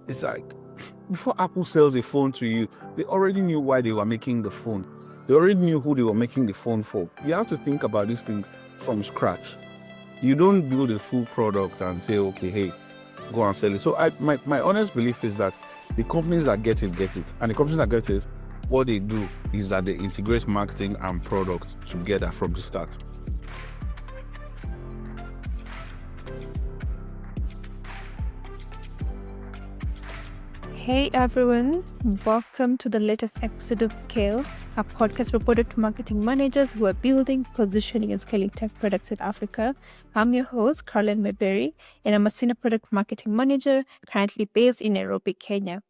It's like before Apple sells a phone to you, they already knew why they were making the phone. They already knew who they were making the phone for. You have to think about this thing from scratch. You don't build a full product and say, okay, hey, go and sell it. So my honest belief is that the companies that get it, get it. And the companies that get it, what they do is that they integrate marketing and product together from the start. Hey everyone, welcome to the latest episode of Scale, a podcast reported to marketing managers who are building, positioning, and scaling tech products in Africa. I'm your host, Caroline Mayberry, and I'm a senior product marketing manager currently based in Nairobi, Kenya.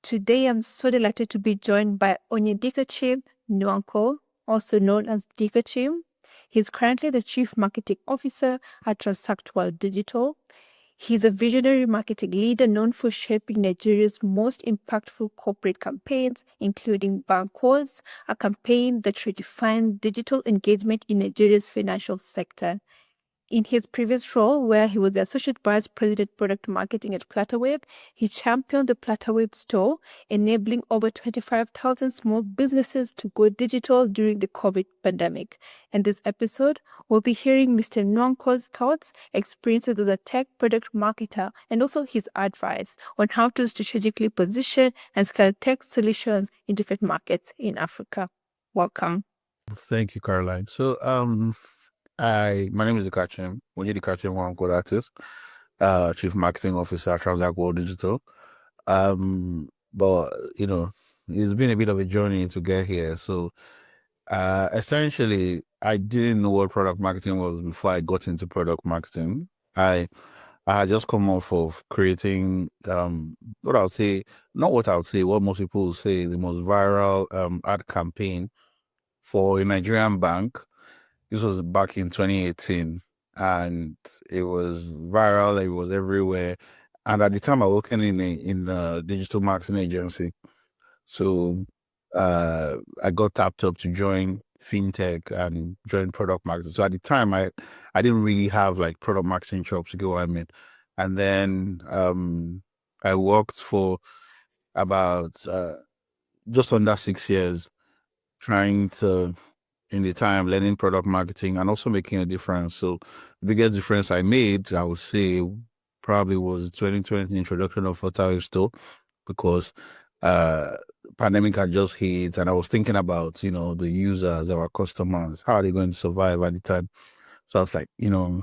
Today, I'm so delighted to be joined by Onyedikachim Nwankwo, also known as Dikachim. He's currently the Chief Marketing Officer at Transact World Digital. He's a visionary marketing leader known for shaping Nigeria's most impactful corporate campaigns, including Bank Wars, a campaign that redefined digital engagement in Nigeria's financial sector. In his previous role, where he was the Associate Vice President Product Marketing at Flutterwave, he championed the Flutterwave store, enabling over 25,000 small businesses to go digital during the COVID pandemic. In this episode, we'll be hearing Mr. Nwankwo's thoughts, experiences as a tech product marketer, and also his advice on how to strategically position and scale tech solutions in different markets in Africa. Welcome. Thank you, Caroline. So my name is Onyedikachim Nwankwo, that is, Chief Marketing Officer at Transact World Digital. But it's been a bit of a journey to get here. So essentially, I didn't know what product marketing was before I got into product marketing. I had just come off of creating what most people would say, the most viral ad campaign for a Nigerian bank. This was back in 2018, and it was viral. It was everywhere. And at the time, I was working in a digital marketing agency. So I got tapped up to join fintech and join product marketing. So at the time, I didn't really have like product marketing jobs, to get what I mean. And then I worked for about just under 6 years, trying to, in the time, learning product marketing and also making a difference. So the biggest difference I made, I would say, probably was 2020 introduction of Flutterwave store, because pandemic had just hit, and I was thinking about, the users, our customers, how are they going to survive at the time? So I was like,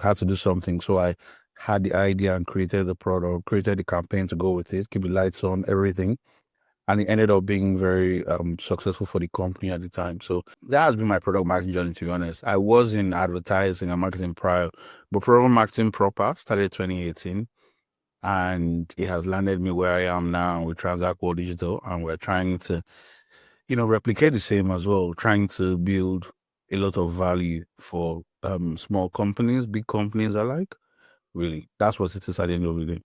had to do something. So I had the idea and created the product, created the campaign to go with it, keep the lights on, everything. And it ended up being very successful for the company at the time. So that has been my product marketing journey, to be honest. I was in advertising and marketing prior, but product marketing proper started 2018. And it has landed me where I am now with Transact World Digital. And we're trying to, replicate the same as well, trying to build a lot of value for small companies, big companies alike. Really, that's what it is at the end of the day.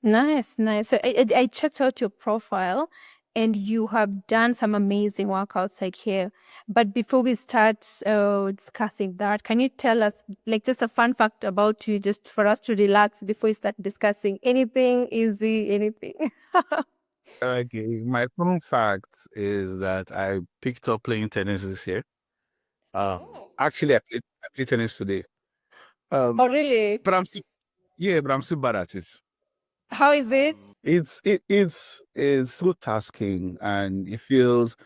Nice. So I checked out your profile and you have done some amazing workouts like here. But before we start discussing that, can you tell us like just a fun fact about you, just for us to relax before we start discussing anything easy, anything? Okay, my fun fact is that I picked up playing tennis this year. Actually, I played tennis today. Oh, really? But I'm still bad at it. How is it? It's so tasking, and it feels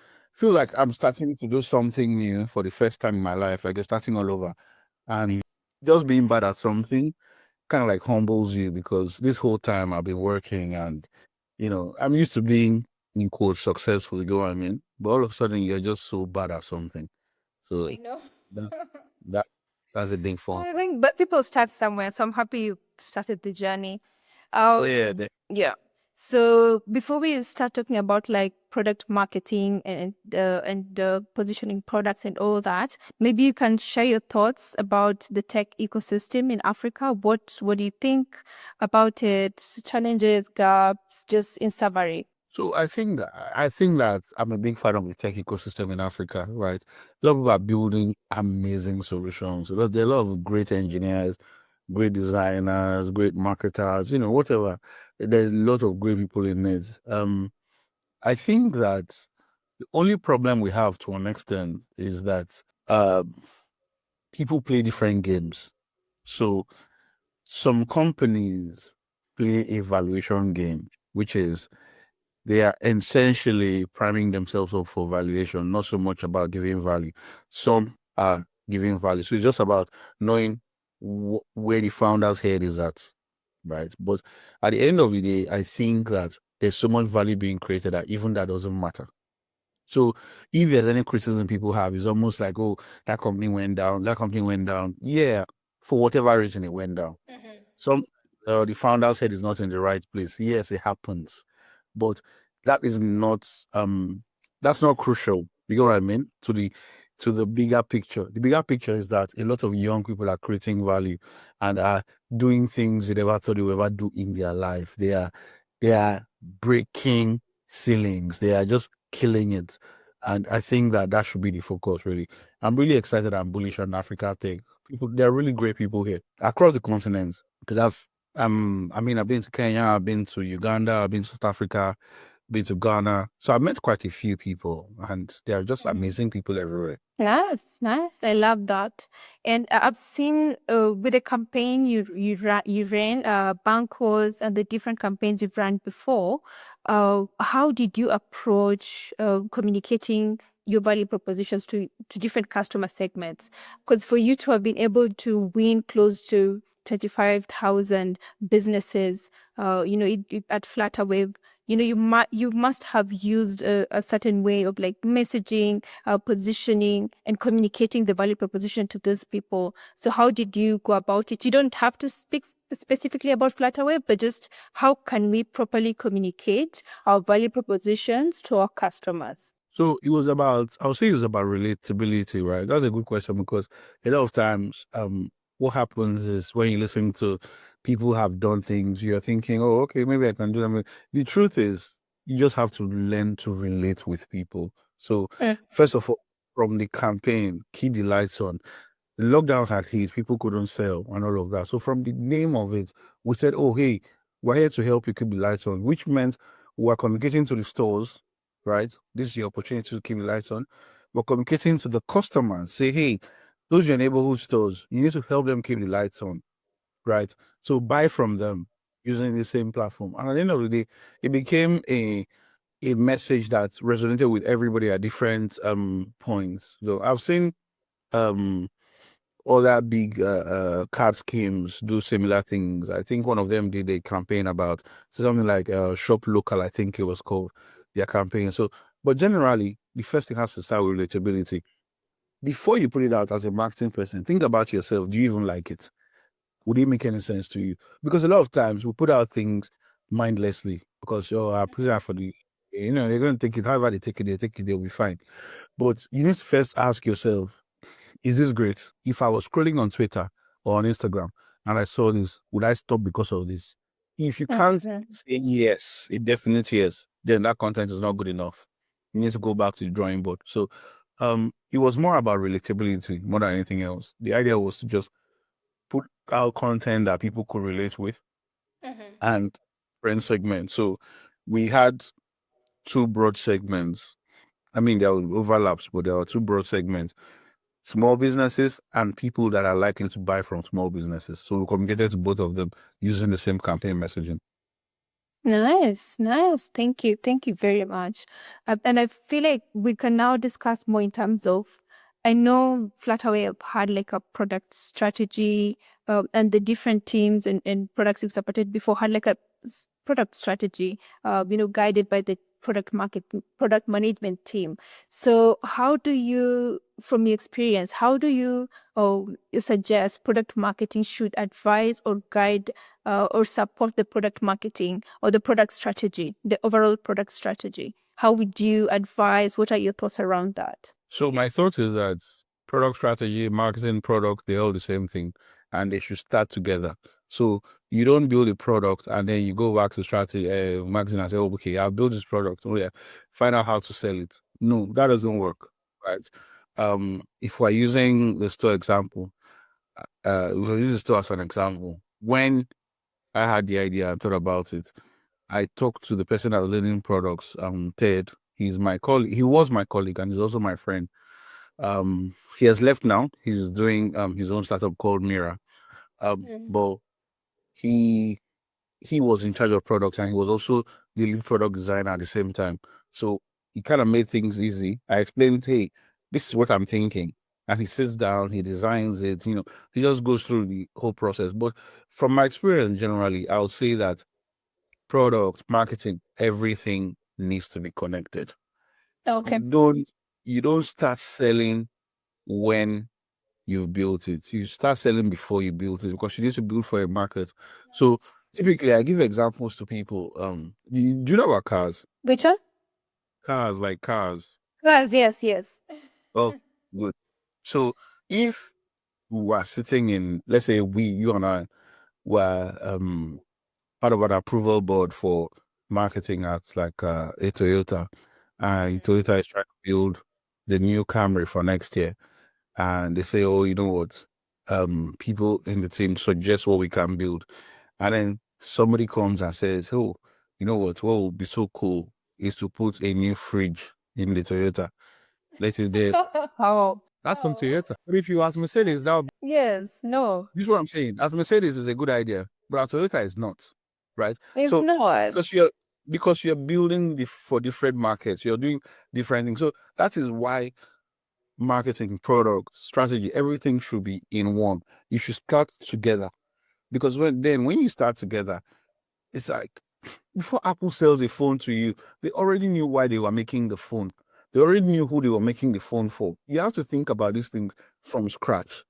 like I'm starting to do something new for the first time in my life, like it's starting all over. And just being bad at something kind of like humbles you, because this whole time I've been working, and I'm used to being, in quotes, successful, you know what I mean? But all of a sudden you're just so bad at something. So I know. that, that that's a thing for. I think, but people start somewhere, so I'm happy you started the journey. Oh yeah, Yeah. So before we start talking about like product marketing and positioning products and all that, maybe you can share your thoughts about the tech ecosystem in Africa. What do you think about it? Challenges, gaps, just in summary. So I think that I'm a big fan of the tech ecosystem in Africa, right? A lot of people are building amazing solutions. There are a lot of great engineers, great designers, great marketers, whatever. There's a lot of great people in it. I think that the only problem we have to an extent is that people play different games. So some companies play a valuation game, which is they are essentially priming themselves up for valuation, not so much about giving value. Some are giving value. So it's just about knowing where the founder's head is at, right? But at the end of the day, I think that there's so much value being created that even that doesn't matter. So if there's any criticism people have, it's almost like, oh, that company went down, that company went down. Yeah, for whatever reason, it went down. Some the founder's head is not in the right place. Yes, it happens, but that is not that's not crucial. You know what I mean? To the bigger picture. The bigger picture is that a lot of young people are creating value and are doing things they never thought they would ever do in their life. They are breaking ceilings. They are just killing it. And I think that should be the focus, really. I'm really excited and bullish on Africa Tech. People, there are really great people here across the continent. Because I've been to Kenya, I've been to Uganda, I've been to South Africa, been to Ghana. So I've met quite a few people, and they are just amazing people everywhere. Nice, nice. I love that. And I've seen with the campaign you ran, Bankos and the different campaigns you've run before. How did you approach communicating your value propositions to different customer segments? Because for you to have been able to win close to 35,000 businesses, at Flutterwave, you must have used a certain way of like messaging, positioning, and communicating the value proposition to those people. So how did you go about it? You don't have to speak specifically about Flutterwave, but just how can we properly communicate our value propositions to our customers? So I'll say it was about relatability, right? That's a good question because a lot of times, what happens is when you listen to people who have done things, you're thinking, oh, okay, maybe I can do them. The truth is, you just have to learn to relate with people. So, first of all, from the campaign, keep the lights on. The lockdown had hit, people couldn't sell and all of that. So from the name of it, we said, oh, hey, we're here to help you keep the lights on, which meant we're communicating to the stores, right? This is your opportunity to keep the lights on. We're communicating to the customers, say, hey, those are your neighborhood stores, you need to help them keep the lights on, right? So buy from them using the same platform. And at the end of the day, it became a message that resonated with everybody at different points. So I've seen other big card schemes do similar things. I think one of them did a campaign about something like Shop Local, I think it was called, their campaign. So, but generally, the first thing has to start with relatability. Before you put it out as a marketing person, think about yourself. Do you even like it? Would it make any sense to you? Because a lot of times we put out things mindlessly because I put it out for they're going to take it. However they take it, they'll be fine. But you need to first ask yourself, is this great? If I was scrolling on Twitter or on Instagram and I saw this, would I stop because of this? If you can't say yes, a definite yes, then that content is not good enough. You need to go back to the drawing board. So it was more about relatability more than anything else. The idea was to just put out content that people could relate with and friend segments. So we had two broad segments. I mean, there were overlaps, but there were two broad segments: small businesses and people that are likely to buy from small businesses. So we communicated to both of them using the same campaign messaging. Nice, nice. Thank you. Thank you very much. And I feel like we can now discuss more in terms of, I know Flutterwave had like a product strategy, and the different teams and products you've supported before had like a product strategy, guided by the product management team. So how do you, from your experience, how do you suggest product marketing should advise or guide or support the product marketing or the product strategy, the overall product strategy? How would you advise? What are your thoughts around that? So my thought is that product strategy, marketing, product, they're all the same thing and they should start together. So you don't build a product and then you go back to strategy, marketing and say, oh, okay, I'll build this product. Oh yeah, find out how to sell it. No, that doesn't work, right? If we're using the store example, we'll use this as an example. When I had the idea and thought about it, I talked to the person that was leading products, Ted. He's my colleague. He was my colleague and he's also my friend. He has left now. He's doing his own startup called Mira. But he he was in charge of products and he was also the lead product designer at the same time. So he kind of made things easy. I explained, hey, this is what I'm thinking. And he sits down, he designs it, he just goes through the whole process. But from my experience, generally, I would say that product, marketing, everything needs to be connected. Okay. You don't start selling when you've built it. You start selling before you build it because you need to build for a market. So typically I give examples to people. Do you know about cars? Which one? Cars, like cars. Yes, yes. Oh, good. So if we were sitting in, let's say you and I were part of an approval board for marketing at like a Toyota, and Toyota is trying to build the new Camry for next year. And they say, oh, you know what? People in the team suggest what we can build. And then somebody comes and says, oh, you know what would be so cool is to put a new fridge in the Toyota. Let it there. How? That's from Toyota. But if you ask Mercedes, that would Yes, no, This is what I'm saying. As Mercedes is a good idea, but as Toyota is not, right? it's So not. because you're building for different markets, you're doing different things. So that is why marketing, product, strategy, everything should be in one. You should start together. Because when you start together, it's like before Apple sells a phone to you, they already knew why they were making the phone. They already knew who they were making the phone for. You have to think about these things from scratch.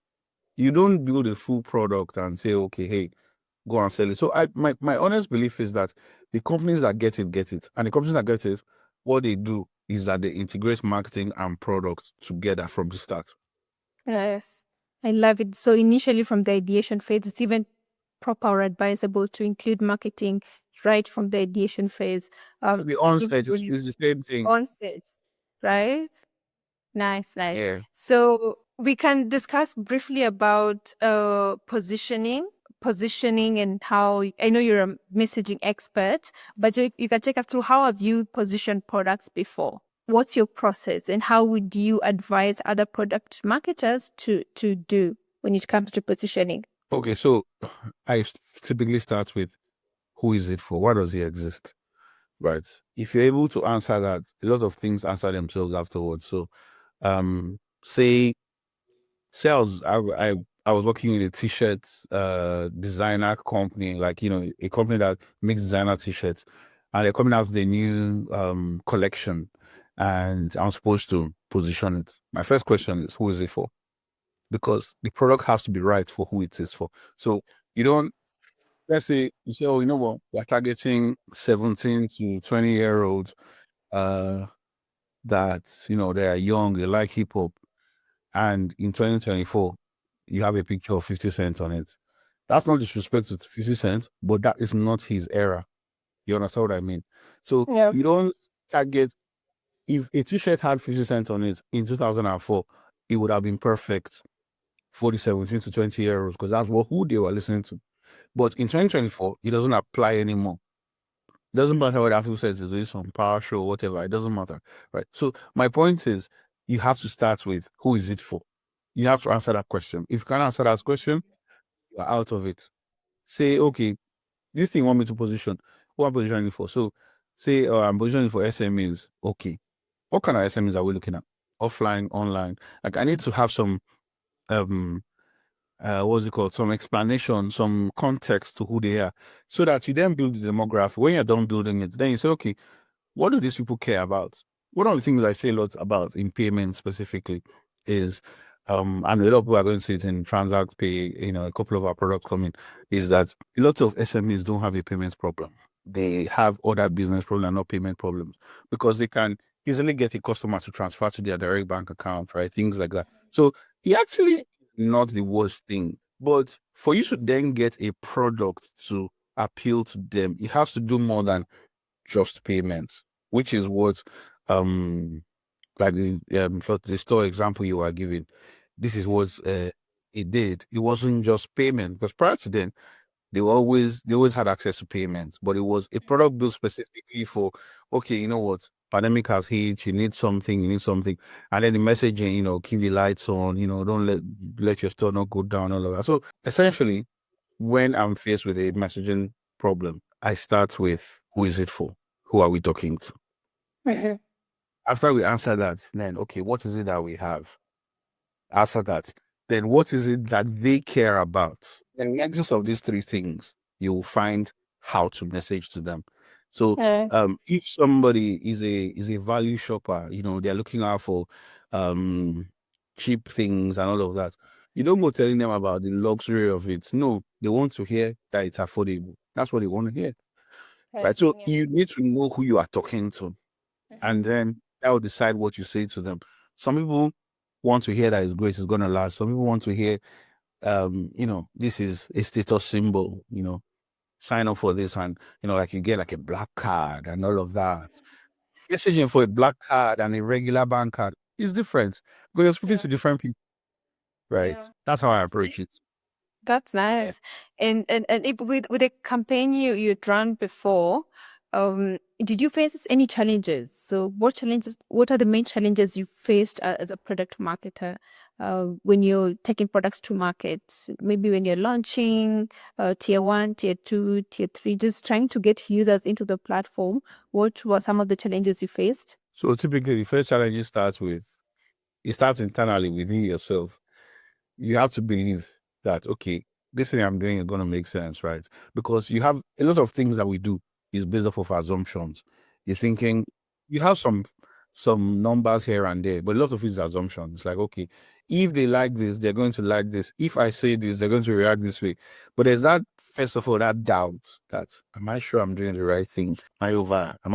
You don't build a full product and say, okay, hey, go and sell it. So my honest belief is that the companies that get it, get it. And the companies that get it, what they do is that they integrate marketing and product together from the start. Yes, I love it. So initially from the ideation phase, it's even proper or advisable to include marketing right from the ideation phase. The onset When is the same thing. onset, right? Nice, nice. Yeah. So we can discuss briefly about positioning and how I know you're a messaging expert, but you can take us through how have you positioned products before? What's your process and how would you advise other product marketers to do when it comes to positioning? Okay, so I typically start with who is it for? Why does it exist? Right. If you're able to answer that, a lot of things answer themselves afterwards. So, say I was working in a t-shirt designer company, like a company that makes designer t-shirts, and they're coming out with a new collection, and I'm supposed to position it. My first question is, who is it for? Because the product has to be right for who it is for. So you don't let's say you say, oh, you know what, we're targeting 17 to 20-year-olds that they are young, they like hip hop, and in 2024 you have a picture of 50 Cent on it. That's not disrespect to 50 Cent, but that is not his era. You understand what I mean? So Yeah. you don't target. If a t-shirt had 50 Cent on it in 2004, it would have been perfect for the 17 to 20-year-olds because that's who they were listening to. But in 2024, it doesn't apply anymore. It doesn't matter what Apple says is doing some power show, whatever. It doesn't matter, right? So my point is, you have to start with who is it for. You have to answer that question. If you can't answer that question, you're out of it. Say, okay, this thing you want me to position. What am I positioning it for? So, say I'm positioning for SMEs. Okay, what kind of SMEs are we looking at? Offline, online. Like I need to have some what's it called? Some explanation, some context to who they are, so that you then build the demographic. When you're done building it, then you say, okay, what do these people care about? One of the things I say a lot about in payments specifically is, and a lot of people are going to see it in Transact Pay, a couple of our products coming, is that a lot of SMEs don't have a payments problem. They have other business problems, not payment problems, because they can easily get a customer to transfer to their direct bank account, right? Things like that. So it actually not the worst thing. But for you to then get a product to appeal to them, it has to do more than just payments, which is what like the store example you are giving. This is what it did. It wasn't just payment, because prior to then, they always had access to payments, but it was a product built specifically for, okay, you know what, pandemic has hit, you need something, and then the messaging, keep the lights on, don't let your store not go down, all of that. So essentially, when I'm faced with a messaging problem, I start with, who is it for? Who are we talking to? Mhm. After we answer that, then okay, what is it that we have? Answer that. Then what is it that they care about? And the nexus of these three things, you will find how to message to them. So if somebody is a value shopper, they're looking out for cheap things and all of that. You don't go telling them about the luxury of it. No, they want to hear that it's affordable. That's what they want to hear. Right. So you need to know who you are talking to, and then that will decide what you say to them. Some people want to hear that His grace is going to last. Some people want to hear, this is a status symbol, sign up for this, and, like you get like a black card and all of that. Messaging for a black card and a regular bank card is different, because you're speaking to different people, right? That's how I approach it. That's nice. And with a campaign you'd run before, did you face any challenges? So what are the main challenges you faced as a product marketer when you're taking products to market? Maybe when you're launching tier 1, tier 2, tier 3, just trying to get users into the platform. What were some of the challenges you faced? So typically, the first challenge it starts internally within yourself. You have to believe that, okay, this thing I'm doing is going to make sense, right? Because you have a lot of things that we do is based off of assumptions. You're thinking, you have some numbers here and there, but a lot of it is assumptions. Like, okay, if they like this, they're going to like this. If I say this, they're going to react this way. But there's that, first of all, that doubt that, am I sure I'm doing the right thing? Am I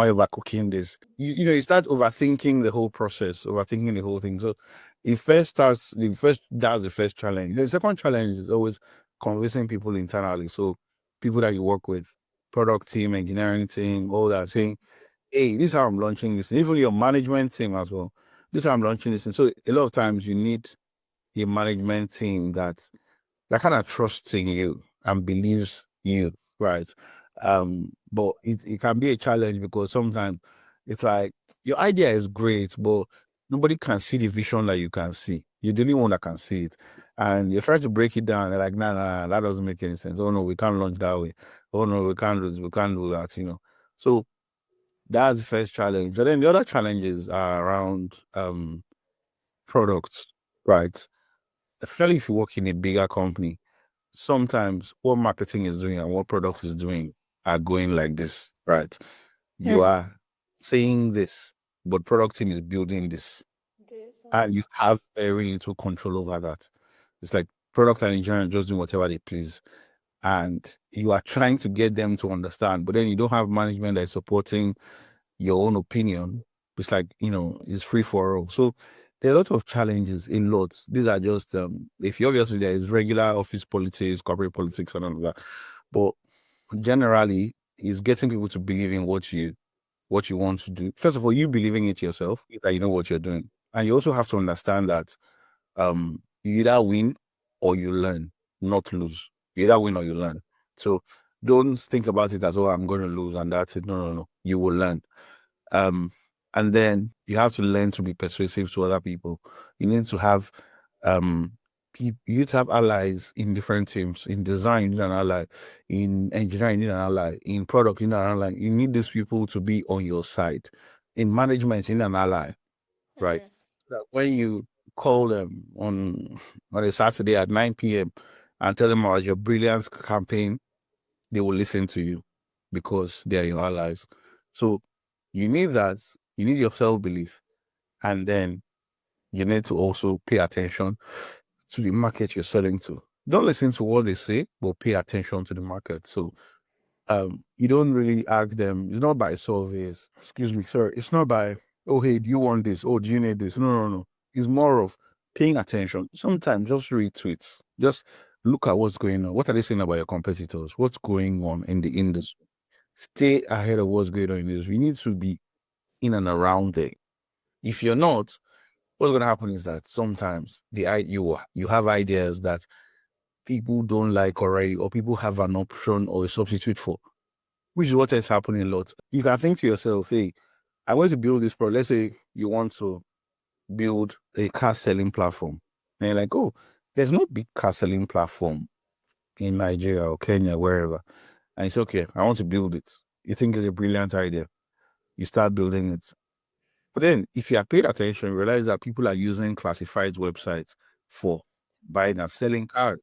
overcooking this? You start overthinking the whole process, overthinking the whole thing. So that's the first challenge. The second challenge is always convincing people internally. So people that you work with, product team, engineering team, all that, saying, hey, this is how I'm launching this. Even your management team as well. This is how I'm launching this. And so a lot of times you need a management team that kind of trusts in you and believes you, right? But it can be a challenge, because sometimes it's like your idea is great, but nobody can see the vision that you can see. You're the only one that can see it. And you're trying to break it down. They're like, nah, that doesn't make any sense. Oh no, we can't launch that way. Oh no, we can't do this, we can't do that. So that's the first challenge. But then the other challenges are around products, right? Especially if you work in a bigger company, sometimes what marketing is doing and what product is doing are going like this, right? You are saying this, but product team is building this, and you have very little control over that. It's like product and engineering just doing whatever they please, and you are trying to get them to understand, but then you don't have management that is supporting your own opinion. It's like, it's free for all. So there are a lot of challenges, a lot. These are just if you obviously there is regular office politics, corporate politics, and all of that. But generally, it's getting people to believe in what you want to do. First of all, you believing it yourself, that you know what you're doing. And you also have to understand that you either win or you learn, not lose. You either win or you learn. So don't think about it as, oh, I'm going to lose and that's it. No, no, no. You will learn. And then you have to learn to be persuasive to other people. You need to have you need to have allies in different teams. In design, you need an ally. In engineering, you need an ally. In product, you need an ally. You need these people to be on your side. In management, you need an ally, right? That when you call them on a Saturday at 9 p.m. and tell them about your brilliant campaign, they will listen to you because they are your allies. So you need that. You need your self-belief. And then you need to also pay attention to the market you're selling to. Don't listen to what they say, but pay attention to the market. So you don't really ask them. It's not by surveys. Excuse me, sir. It's not by, oh, hey, do you want this? Oh, do you need this? No, no, no. It's more of paying attention. Sometimes just read tweets. Just look at what's going on. What are they saying about your competitors? What's going on in the industry? Stay ahead of what's going on in the industry. You need to be in and around there. If you're not, what's going to happen is that sometimes you have ideas that people don't like already, or people have an option or a substitute for, which is what is happening a lot. You can think to yourself, hey, I want to build this product. Let's say you want to build a car selling platform. And you're like, oh, there's no big car selling platform in Nigeria or Kenya, wherever. And it's okay, I want to build it. You think it's a brilliant idea. You start building it. But then if you have paid attention, you realize that people are using classified websites for buying and selling cars.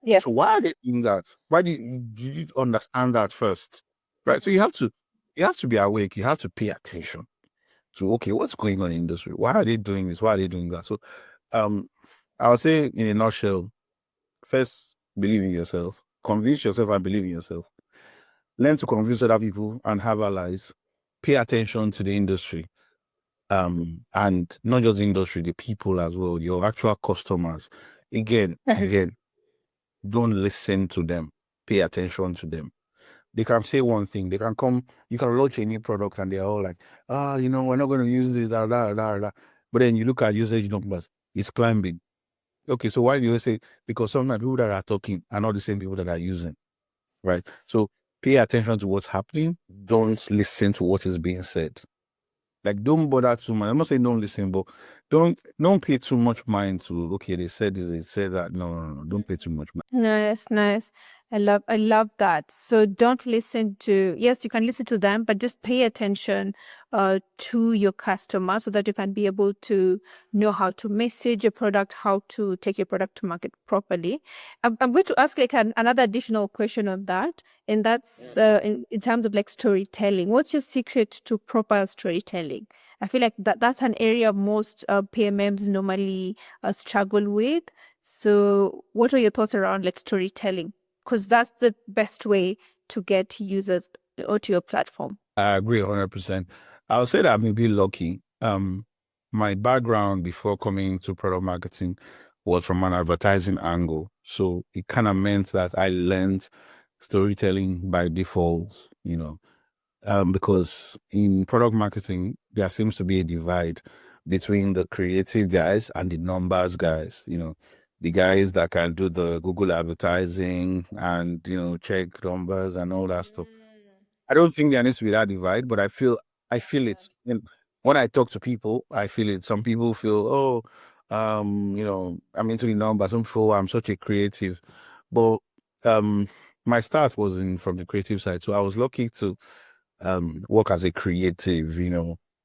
Yeah. So why are they doing that? Why did you understand that first? Right. So you have to be awake, you have to pay attention to, okay, what's going on in the industry? Why are they doing this? Why are they doing that? So I would say in a nutshell, first believe in yourself, convince yourself and believe in yourself. Learn to convince other people and have allies. Pay attention to the industry. And not just the industry, the people as well, your actual customers. Again, don't listen to them. Pay attention to them. They can say one thing. They can come, you can launch a new product and they're all like, we're not going to use this, da, da, da, da. But then you look at usage numbers, it's climbing. Okay, so why do you say? Because sometimes people that are talking are not the same people that are using, right? So pay attention to what's happening. Don't listen to what is being said. Like, don't bother too much. I'm not saying don't listen, but don't pay too much mind to, okay, they said this, they said that. No. Don't pay too much mind. Nice. I love that. So don't listen to, yes, you can listen to them, but just pay attention to your customer so that you can be able to know how to message your product, how to take your product to market properly. I'm going to ask like another additional question on that, and that's in terms of like storytelling. What's your secret to proper storytelling? I feel like that's an area most PMMs normally struggle with. So what are your thoughts around like storytelling? Because that's the best way to get users onto your platform. I agree 100%. I'll say that I may be lucky. My background before coming to product marketing was from an advertising angle. So it kind of meant that I learned storytelling by default, because in product marketing, there seems to be a divide between the creative guys and the numbers guys, the guys that can do the Google advertising and, check numbers and all that stuff. I don't think there needs to be that divide, but I feel it. When I talk to people, I feel it. Some people feel, oh, I'm into the numbers. Some people, I'm such a creative. But my start was from the creative side. So I was lucky to work as a creative,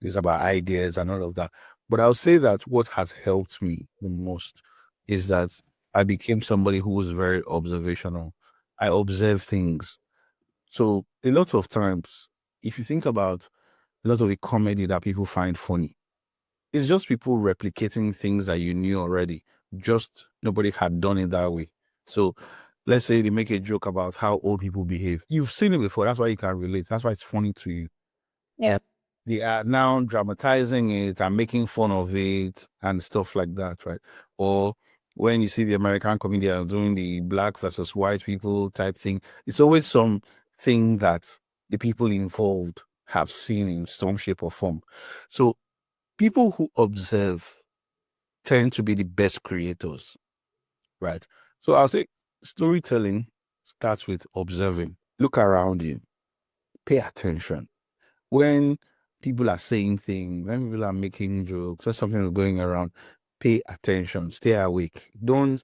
it's about ideas and all of that. But I'll say that what has helped me the most is that I became somebody who was very observational. I observe things. So a lot of times, if you think about a lot of the comedy that people find funny, it's just people replicating things that you knew already. Just nobody had done it that way. So let's say they make a joke about how old people behave. You've seen it before. That's why you can relate. That's why it's funny to you. Yeah. They are now dramatizing it and making fun of it and stuff like that, right? Or when you see the American comedians doing the black versus white people type thing, it's always something that the people involved have seen in some shape or form. So people who observe tend to be the best creators, right? So I'll say storytelling starts with observing. Look around you, pay attention. When people are saying things, when people are making jokes, or something is going around, pay attention, stay awake. Don't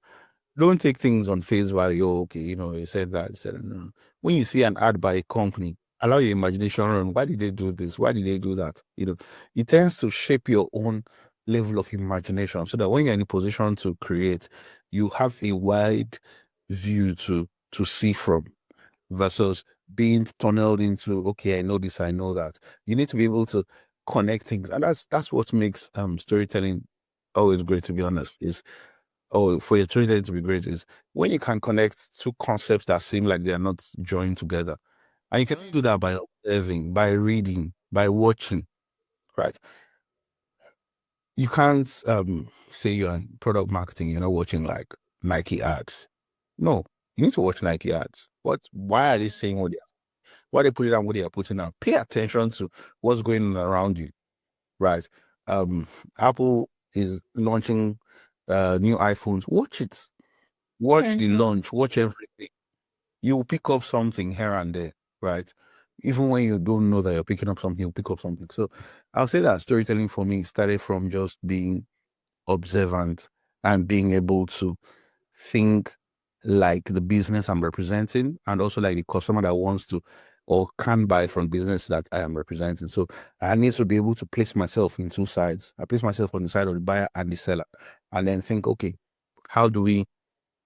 take things on face value. Oh, okay, you said that, you said that. No. When you see an ad by a company, allow your imagination run. Why did they do this? Why did they do that? It tends to shape your own level of imagination so that when you're in a position to create, you have a wide view to see from versus being tunneled into, okay, I know this, I know that. You need to be able to connect things. And that's what makes storytelling always great, to be honest, is for your storytelling to be great is when you can connect two concepts that seem like they're not joined together. And you can only do that by observing, by reading, by watching, right? You can't say you're in product marketing, you're not watching like Nike ads. No, you need to watch Nike ads. Why are they saying why they put it on what they are putting out? Pay attention to what's going on around you, right? Apple is launching new iPhones, watch it. Watch the launch, watch everything. You will pick up something here and there, right? Even when you don't know that you're picking up something, you'll pick up something. So I'll say that storytelling for me started from just being observant and being able to think like the business I'm representing and also like the customer that wants to or can buy from business that I am representing. So I need to be able to place myself in two sides. I place myself on the side of the buyer and the seller and then think, okay,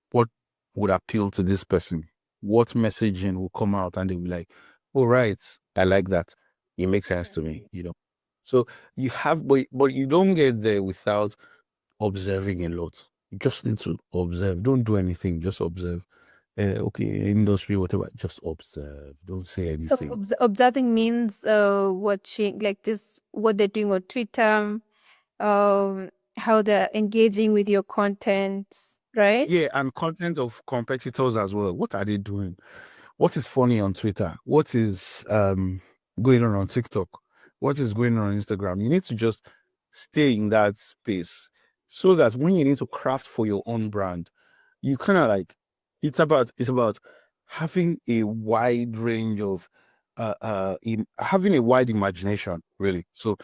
what would appeal to this person? What messaging will come out and they'll be like, oh, right, I like that. It makes sense to me, you know. So you have, but you don't get there without observing a lot. You just need to observe. Don't do anything. Just observe. Okay, industry, whatever. Just observe. Don't say So anything. observing means watching like this, what they're doing on Twitter, how they're engaging with your content, right? Yeah, and content of competitors as well. What are they doing? What is funny on Twitter? What is going on TikTok? What is going on Instagram? You need to just stay in that space so that when you need to craft for your own brand, you kind of like it's about having a wide range of having a wide imagination, really. So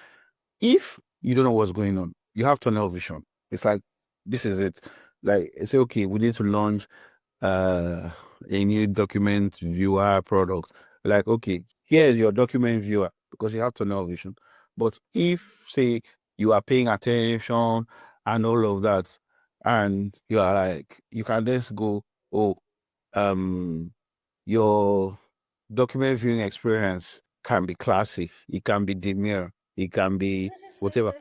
if you don't know what's going on, you have tunnel vision. It's like this is it. Like say, okay, we need to launch a new document viewer product. Like, okay, here's your document viewer because you have tunnel vision. But if say you are paying attention and all of that, and you are like, you can just go, oh, your document viewing experience can be classy, it can be demure, it can be whatever.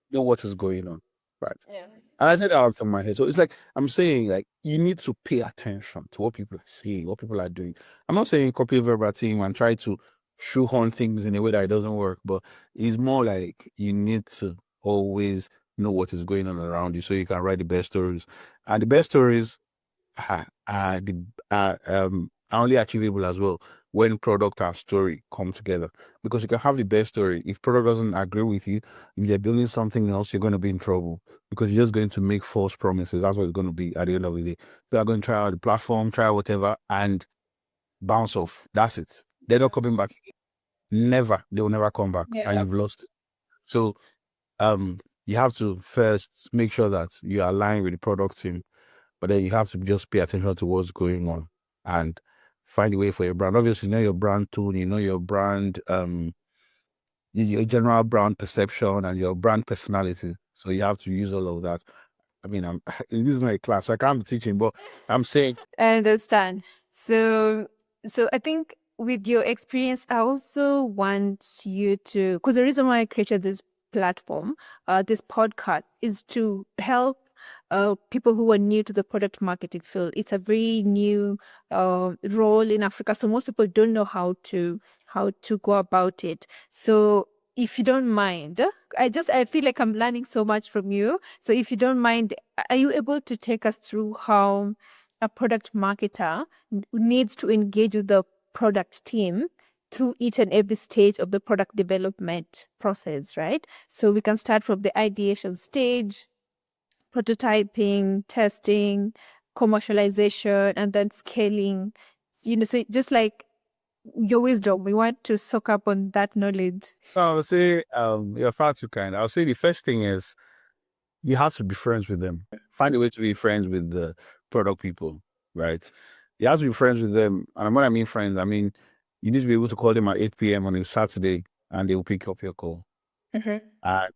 You know what is going on, right? Yeah. And I said that out of my head. So it's like I'm saying, like you need to pay attention to what people are saying, what people are doing. I'm not saying copy verbatim and try to shoehorn things in a way that it doesn't work, but it's more like you need to always know what is going on around you so you can write the best stories. And the best stories are only achievable as well when product and story come together. Because you can have the best story. If product doesn't agree with you, if you're building something else, you're going to be in trouble because you're just going to make false promises. That's what it's going to be at the end of the day. They are going to try out the platform, try out whatever, and bounce off. That's it. They're not coming back. Never. They will never come back. And you've lost. So you have to first make sure that you align with the product team, but then you have to just pay attention to what's going on and find a way for your brand. Obviously, you know your brand tone, you know your brand, your general brand perception and your brand personality. So you have to use all of that. I mean, this is not a class, so I can't be teaching, but I'm saying. I understand. So, I think with your experience, I also want you to, because the reason why I created this platform, this podcast, is to help people who are new to the product marketing field. It's a very new role in Africa, so most people don't know how to go about it. So, if you don't mind, I feel like I'm learning so much from you. So, if you don't mind, are you able to take us through how a product marketer needs to engage with the product team through each and every stage of the product development process, right? So we can start from the ideation stage, prototyping, testing, commercialization, and then scaling. So just like your wisdom, we want to soak up on that knowledge. I would say you're far too kind. I'll say the first thing is you have to be friends with them. Find a way to be friends with the product people, right? You have to be friends with them. And when I mean friends, I mean you need to be able to call them at 8 p.m. on a Saturday and they will pick up your call and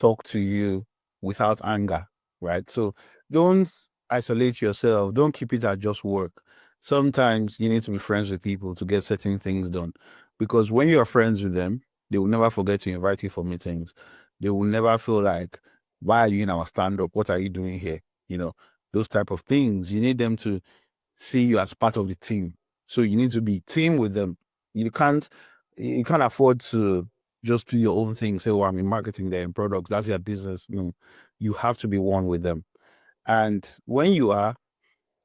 talk to you without anger, right? So don't isolate yourself. Don't keep it at just work. Sometimes you need to be friends with people to get certain things done. Because when you're friends with them, they will never forget to invite you for meetings. They will never feel like, why are you in our stand-up? What are you doing here? You know, those type of things. You need them to see you as part of the team. So you need to be team with them. You can't afford to just do your own thing. Say, oh, I'm in marketing, they're in products, that's your business. No, you have to be one with them. And when you are,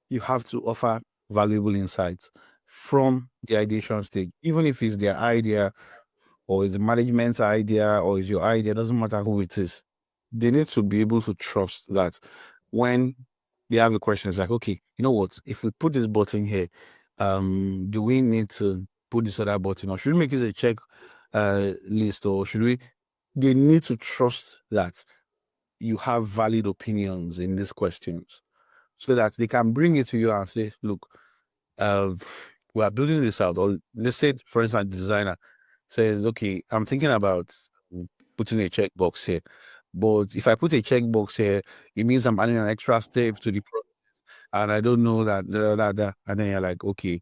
you have to offer valuable insights from the ideation stage, even if it's their idea or it's the management's idea or it's your idea, doesn't matter who it is. they need to be able to trust that when they have a question, it's like, okay, you know what? If we put this button here, do we need to put this other button, or should we make it a check list, or should we? They need to trust that you have valid opinions in these questions, so that they can bring it to you and say, look, uh, we are building this out. Or let's say, for instance, the designer says, okay, I'm thinking about putting a checkbox here. But if I put a checkbox here, it means I'm adding an extra step to the process. And I don't know that, and then you're like, okay,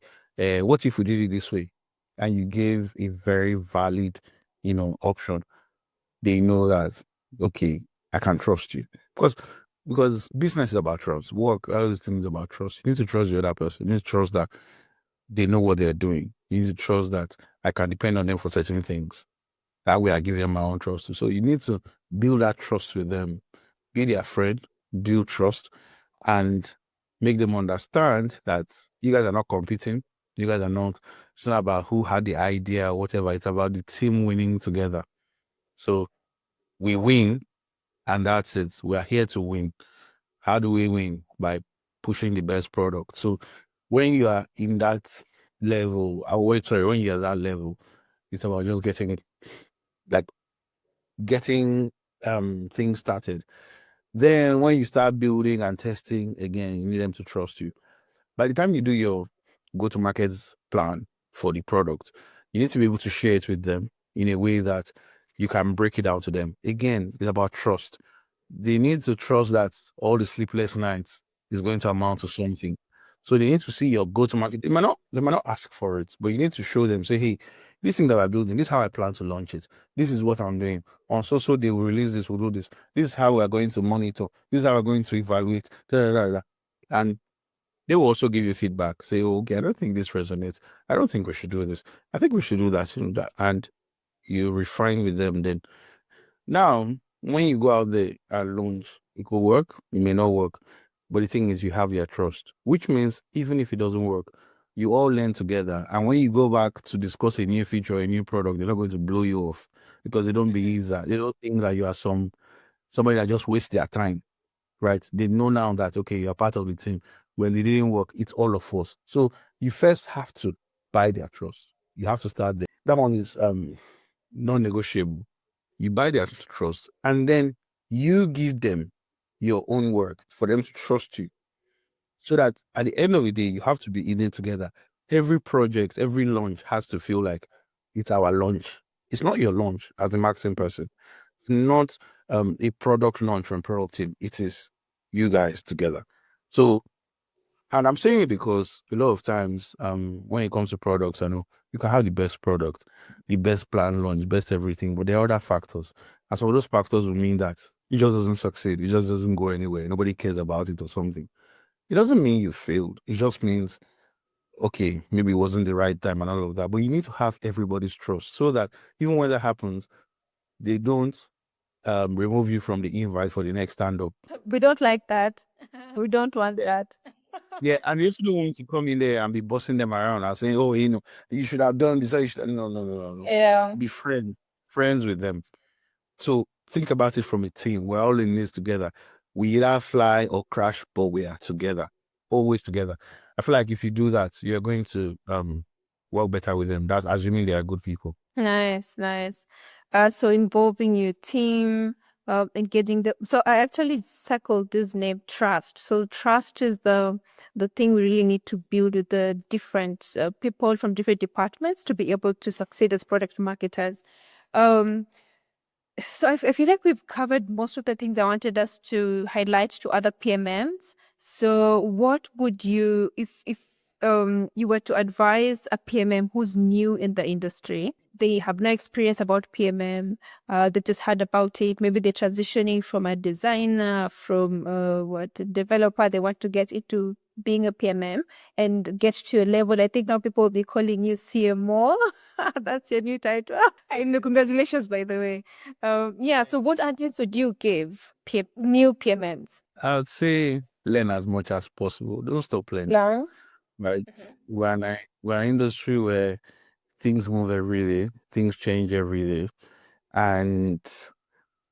what if we did it this way? And you gave a very valid, option. They know that, okay, I can trust you. Because business is about trust. Work, all these things about trust. You need to trust the other person. You need to trust that they know what they're doing. You need to trust that I can depend on them for certain things. That way I give them my own trust too. So you need to build that trust with them. Be their friend, build trust, and make them understand that you guys are not competing. You guys are not, it's not about who had the idea or whatever. It's about the team winning together. So we win, and that's it. We are here to win. How do we win? By pushing the best product. So when you are in that level, when you're at that level, it's about just getting things started. Then when you start building and testing again, you need them to trust you. By the time you do your go-to-market plan for the product, you need to be able to share it with them in a way that you can break it down to them. Again, it's about trust. They need to trust that all the sleepless nights is going to amount to something. So they need to see your go-to-market. They might not ask for it, but you need to show them, say, hey, this thing that we're building, this is how I plan to launch it. This is what I'm doing. On so they will release this, we'll do this. This is how we're going to monitor. This is how we're going to evaluate. Da, da, da, da. And they will also give you feedback. Say, oh, okay, I don't think this resonates. I don't think we should do this. I think we should do that. And you refine with them then. Now, when you go out there and launch, it could work, it may not work. But the thing is, you have your trust, which means even if it doesn't work, you all learn together. And when you go back to discuss a new feature, a new product, they're not going to blow you off because they don't believe that. They don't think that you are somebody that just wastes their time, right? They know now that, okay, you're part of the team. When it didn't work, it's all of us. So you first have to buy their trust. You have to start there. That one is non-negotiable. You buy their trust, and then you give them your own work for them to trust you. So that at the end of the day, you have to be in it together. Every project, every launch has to feel like it's our launch. It's not your launch as a marketing person. It's not a product launch from product team. It is you guys together. So, and I'm saying it because a lot of times, when it comes to products, I know you can have the best product, the best plan launch, best everything, but there are other factors. And some of those factors will mean that it just doesn't succeed. It just doesn't go anywhere. Nobody cares about it or something. It doesn't mean you failed. It just means, okay, maybe it wasn't the right time and all of that. But you need to have everybody's trust so that even when that happens, they don't remove you from the invite for the next stand-up. We don't like that. We don't want that. Yeah, and you also don't want to come in there and be bossing them around and saying, "Oh, you should have done this." No, no, no, no, no. Yeah. Be friends with them. So think about it from a team. We're all in this together. We either fly or crash, but we are together, always together. I feel like if you do that, you're going to work better with them. That's assuming they are good people. Nice, nice. So involving your team, and getting so I actually circled this name trust. So trust is the thing we really need to build with the different people from different departments to be able to succeed as product marketers. So I feel like we've covered most of the things I wanted us to highlight to other PMMs. So what would you, if you were to advise a PMM who's new in the industry, they have no experience about PMM, they just heard about it, maybe they're transitioning from a designer, from developer, they want to get into being a PMM and get to a level, I think now people will be calling you CMO. That's your new title. And congratulations, by the way. Yeah, so what advice would you give new PMMs? I would say learn as much as possible. Don't stop learning. Learn. Right? We're an industry where things move every day, things change every day, and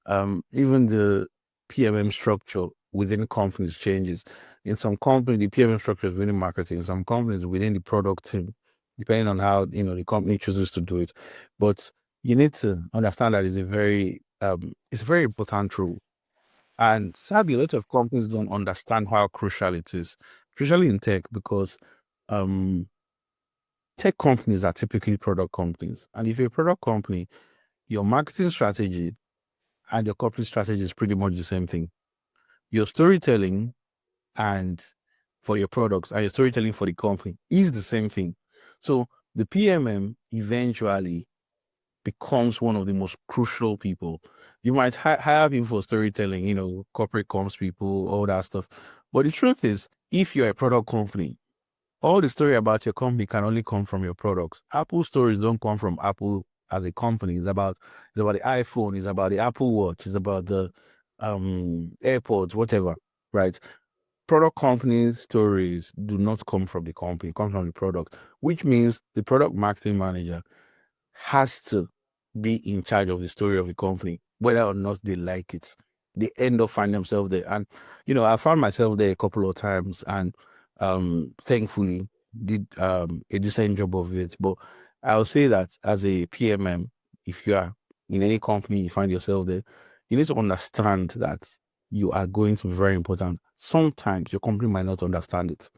even the PMM structure within companies changes. In some companies, the PMM structure is within marketing. In some companies, within the product team, depending on how the company chooses to do it. But you need to understand that it's a very important role. And sadly, a lot of companies don't understand how crucial it is, especially in tech, because um, tech companies are typically product companies. And if you're a product company, your marketing strategy and your corporate strategy is pretty much the same thing. Your storytelling and for your products and your storytelling for the company is the same thing. So the PMM eventually becomes one of the most crucial people. You might hire people for storytelling, corporate comms people, all that stuff. But the truth is, if you're a product company, all the story about your company can only come from your products. Apple stories don't come from Apple as a company. It's about the iPhone, it's about the Apple Watch, it's about the AirPods, whatever, right? Product company stories do not come from the company, it comes from the product, which means the product marketing manager has to be in charge of the story of the company, whether or not they like it. They end up finding themselves there. And, I found myself there a couple of times and thankfully did a decent job of it. But I'll say that as a PMM, if you are in any company, you find yourself there, you need to understand that you are going to be very important. Sometimes your company might not understand it.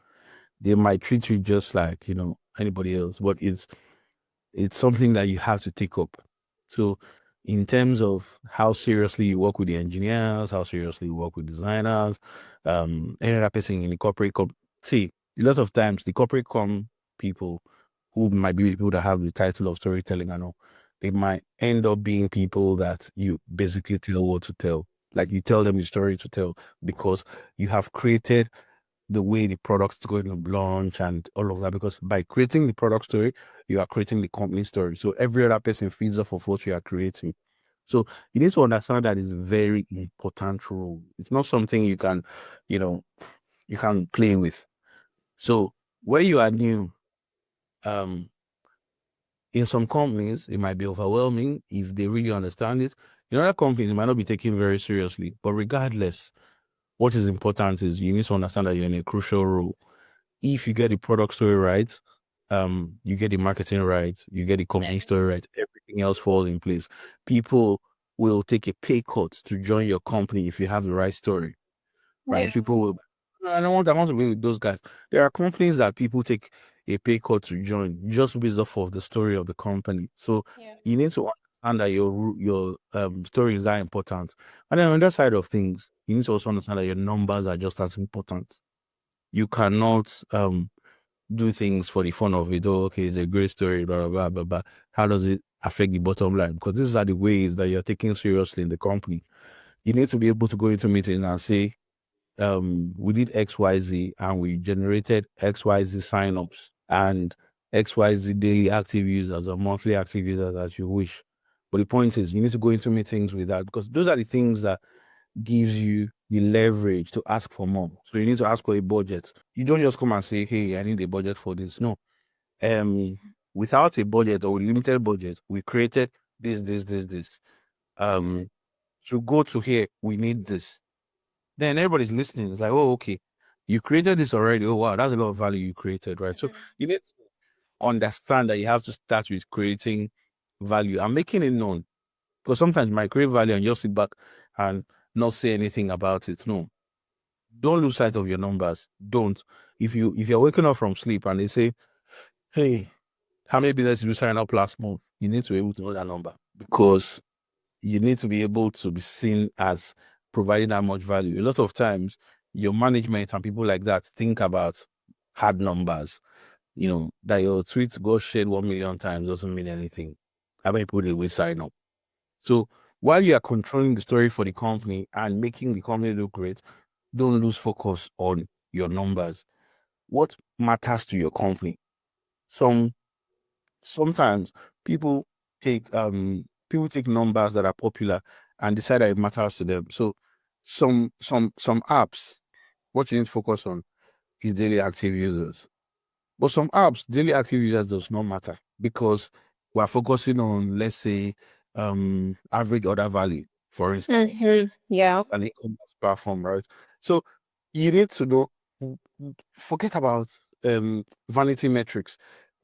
They might treat you just like, anybody else, but it's something that you have to take up. So in terms of how seriously you work with the engineers, how seriously you work with designers, any other person in the corporate see, a lot of times the corporate people who might be the people that have the title of storytelling and all, they might end up being people that you basically tell what to tell. Like you tell them the story to tell because you have created the way the product's going to launch and all of that. Because by creating the product story, you are creating the company story. So every other person feeds off of what you are creating. So you need to understand that it's a very important role. It's not something you can play with. So where you are new, in some companies, it might be overwhelming if they really understand it. In other companies, it might not be taken very seriously. But regardless, what is important is you need to understand that you're in a crucial role. If you get the product story right, you get the marketing right, you get the company story right, everything else falls in place. People will take a pay cut to join your company if you have the right story, right? Yeah. People will. I want to be with those guys. There are companies that people take a pay cut to join just based off of the story of the company. So you need to understand that your story is that important. And then on the other side of things, you need to also understand that your numbers are just as important. You cannot do things for the fun of it. Oh, okay, it's a great story, blah, blah, blah, blah, blah. How does it affect the bottom line? Because these are the ways that you're taking seriously in the company. You need to be able to go into meetings and say, we did XYZ and we generated XYZ signups and XYZ daily active users or monthly active users as you wish. But the point is, you need to go into meetings with that because those are the things that gives you the leverage to ask for more. So you need to ask for a budget. You don't just come and say, hey, I need a budget for this. No. Without a budget or limited budget, we created this. To go to here, we need this. Then everybody's listening. It's like, oh, okay. You created this already. Oh, wow, that's a lot of value you created, right? So you need to understand that you have to start with creating value and making it known. Because sometimes you might create value and just sit back and not say anything about it. No. Don't lose sight of your numbers. Don't. If you're waking up from sleep and they say, hey, how many businesses did you sign up last month? You need to be able to know that number because you need to be able to be seen as providing that much value. A lot of times, your management and people like that think about hard numbers. That your tweet got shared 1 million times doesn't mean anything. How many people did we sign up? So while you are controlling the story for the company and making the company look great, don't lose focus on your numbers. What matters to your company? Sometimes people take numbers that are popular and decide that it matters to them. So some apps, what you need to focus on is daily active users. But some apps, daily active users does not matter because we're focusing on, let's say, average order value. for instance, Yeah. an e-commerce platform, right? So you need to know, forget about vanity metrics.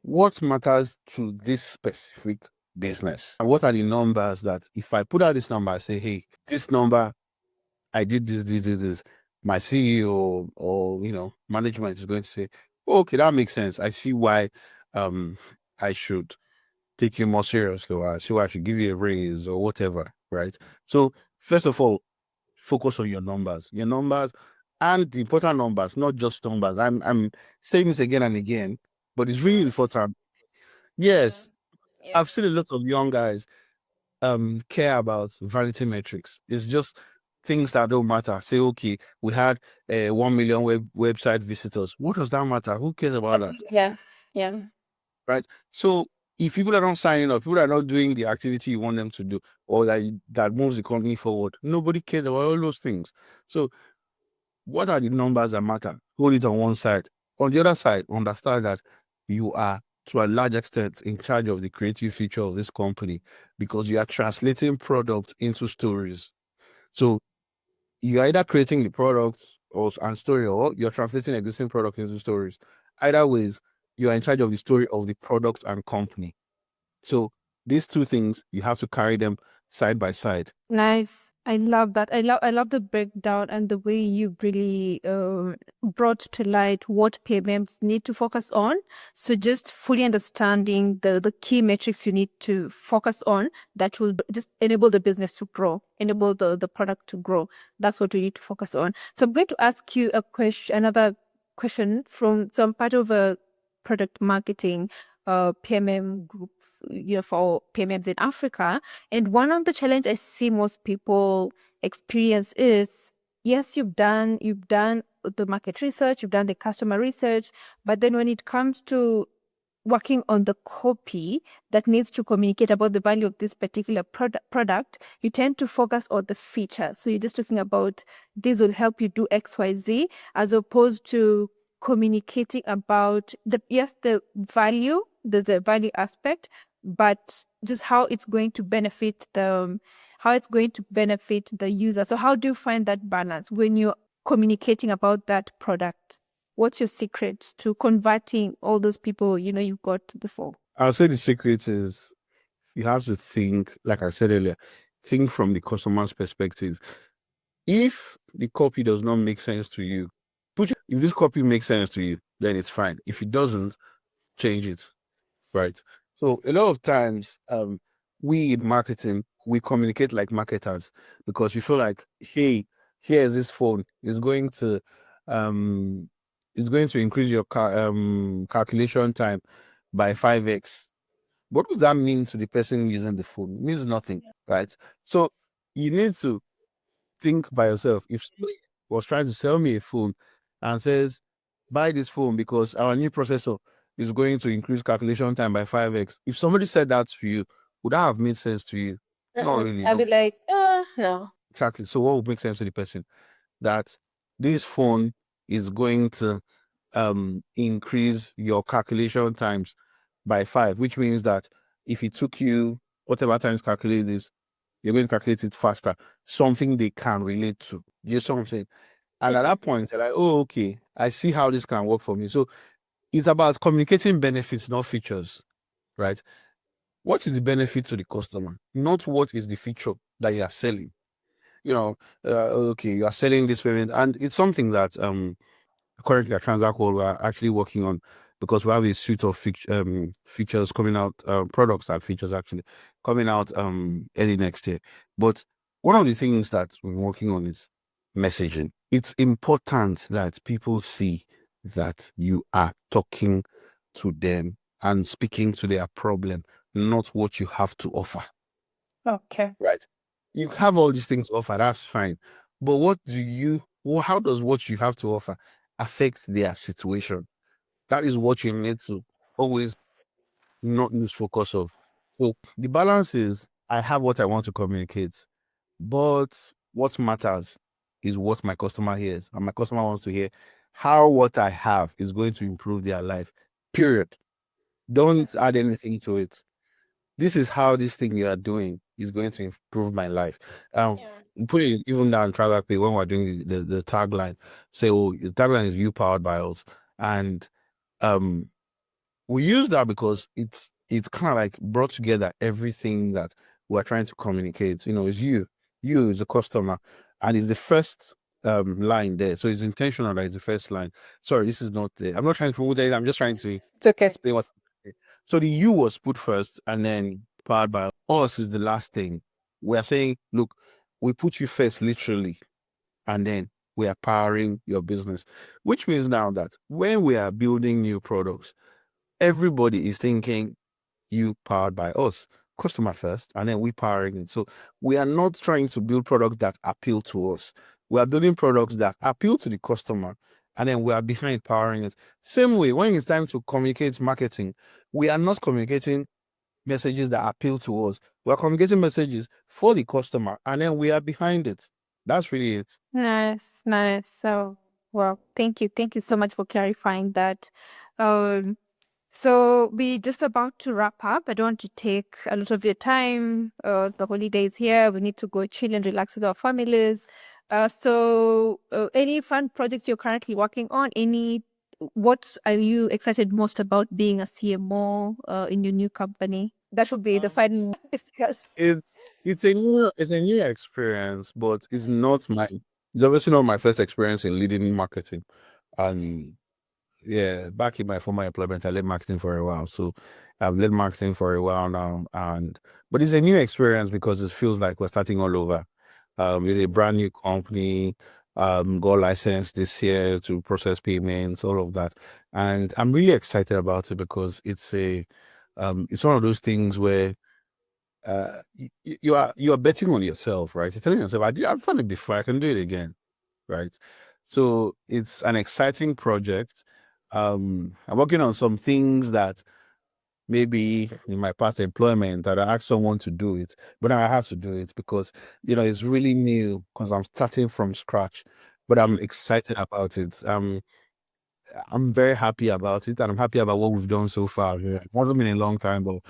What matters to this specific business? And what are the numbers that if I put out this number, I say, hey, this number, I did this, my CEO or management is going to say, oh, okay, that makes sense. I see why I should take you more seriously, or I see why I should give you a raise or whatever, right? So first of all, focus on your numbers. Your numbers and the important numbers, not just numbers. I'm saying this again and again, but it's really important. Yes, I've seen a lot of young guys care about vanity metrics. It's just things that don't matter. Say, okay, we had 1 million website visitors. What does that matter? Who cares about that? Yeah. Yeah. Right. So if people are not signing up, people are not doing the activity you want them to do, or that moves the company forward, nobody cares about all those things. So what are the numbers that matter? Hold it on one side. On the other side, understand that you are, to a large extent, in charge of the creative future of this company because you are translating products into stories. So you're either creating the products and story, or you're translating existing product into stories. Either ways, you are in charge of the story of the product and company. So these two things, you have to carry them side by side. Nice. I love that. I love the breakdown and the way you really brought to light what PMMs need to focus on. So just fully understanding the key metrics you need to focus on that will just enable the business to grow, enable the product to grow. That's what we need to focus on. So I'm going to ask you another question from some part of a product marketing PMM group, for PMMs in Africa. And one of the challenge I see most people experience is, yes, you've done the market research, you've done the customer research, but then when it comes to working on the copy that needs to communicate about the value of this particular product, you tend to focus on the feature. So you're just talking about this will help you do XYZ, as opposed to communicating about the value, the value aspect, but just how it's going to benefit the user. So how do you find that balance when you're communicating about that product? What's your secret to converting all those people you've got before? I'll say the secret is you have to think, like I said earlier, think from the customer's perspective. If the copy does not make sense to you, if this copy makes sense to you, then it's fine. If it doesn't, change it. Right. So a lot of times, we in marketing, we communicate like marketers because we feel like, hey, here's this phone. Um, it's going to increase your calculation time by 5x. What does that mean to the person using the phone? It means nothing, right? So you need to think by yourself. If somebody was trying to sell me a phone and says, buy this phone because our new processor is going to increase calculation time by 5x. If somebody said that to you, would that have made sense to you? Not really. I'd No. be like, no. Exactly. So what would make sense to the person? That this phone is going to increase your calculation times by 5, which means that if it took you whatever times calculate this, you're going to calculate it faster. Something they can relate to. You know what I'm saying? And at that point, they're like, oh, okay, I see how this can work for me. So it's about communicating benefits, not features, right? What is the benefit to the customer? Not what is the feature that you are selling. Okay, you are selling this payment, and it's something that currently at Transact World we're actually working on because we have a suite of features coming out, products and features actually coming out early next year. But one of the things that we're working on is messaging. It's important that people see that you are talking to them and speaking to their problem, not what you have to offer. Okay. Right. You have all these things to offer, that's fine. But how does what you have to offer affect their situation? That is what you need to always not lose focus of. So the balance is I have what I want to communicate, but what matters is what my customer hears. And my customer wants to hear how what I have is going to improve their life. Period. Don't add anything to it. This is how this thing you are doing is going to improve my life. Put it even down Transact when we're doing the tagline, say, oh, the tagline is you powered by us. And we use that because it's kind of like brought together everything that we're trying to communicate. It's you is the customer, and it's the first line there. So it's intentional that it's the first line. Sorry, this is not I'm not trying to promote anything. I'm just trying to explain what. So the you was put first, and then powered by us is the last thing. We are saying, look, we put you first, literally, and then we are powering your business, which means now that when we are building new products, everybody is thinking you powered by us, customer first, and then we powering it. So we are not trying to build products that appeal to us. We are building products that appeal to the customer, and then we are behind powering it. Same way, when it's time to communicate marketing, we are not communicating messages that appeal to us. We are communicating messages for the customer, and then we are behind it. That's really it. Nice. So, well, thank you so much for clarifying that. So we're just about to wrap up. I don't want to take a lot of your time. The holidays here. We need to go chill and relax with our families. So any fun projects you're currently working on? What are you excited most about being a CMO in your new company? That should be the final discussion. It's a new experience, but it's obviously not my first experience in leading marketing. And yeah, back in my former employment, I led marketing for a while. So I've led marketing for a while now, but it's a new experience because it feels like we're starting all over. It's a brand new company. Got licensed this year to process payments, all of that, and I'm really excited about it because it's one of those things where you are betting on yourself, right? You're telling yourself, I've done it before, I can do it again, right? So it's an exciting project. I'm working on some things that maybe in my past employment that I asked someone to do it, but now I have to do it because it's really new because I'm starting from scratch. But I'm excited about it. I'm very happy about it, and I'm happy about what we've done so far. Yeah. It hasn't been a long time, but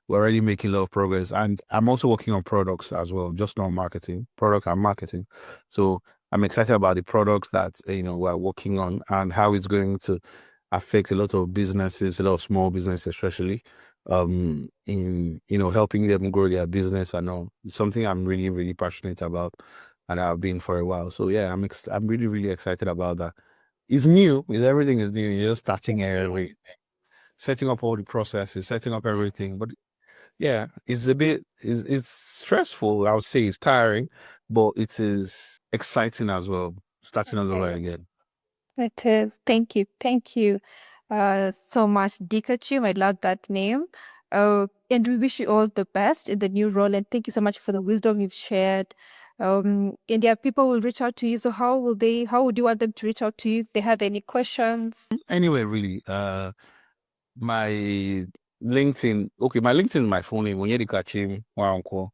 we're already making a lot of progress. And I'm also working on products as well, just not marketing, product and marketing. So I'm excited about the products that we're working on and how it's going to affect a lot of businesses, a lot of small businesses, especially in helping them grow their business and all. It's something I'm really, really passionate about, and I've been for a while. So yeah, I'm really, really excited about that. It's new. Everything is new. You're just starting everything, setting up all the processes, setting up everything. But yeah, it's stressful. I would say it's tiring, but it is exciting as well. Starting all over again. It is. Thank you so much, Dikachim. I love that name. And we wish you all the best in the new role. And thank you so much for the wisdom you've shared. And yeah, people will reach out to you. So how would you want them to reach out to you if they have any questions? Anyway, really, my LinkedIn. Okay, my LinkedIn is my full name, Onyedikachim Nwankwo.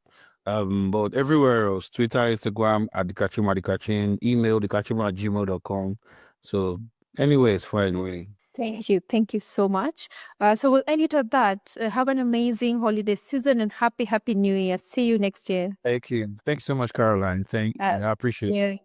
But everywhere else, Twitter, Instagram, Adikachim, email, dikachim@gmail.com. So anyway, it's fine, really. Thank you so much. So we'll end it at that. Have an amazing holiday season and happy New Year. See you next year. Thank you. Thanks so much, Caroline. I appreciate it. Yeah.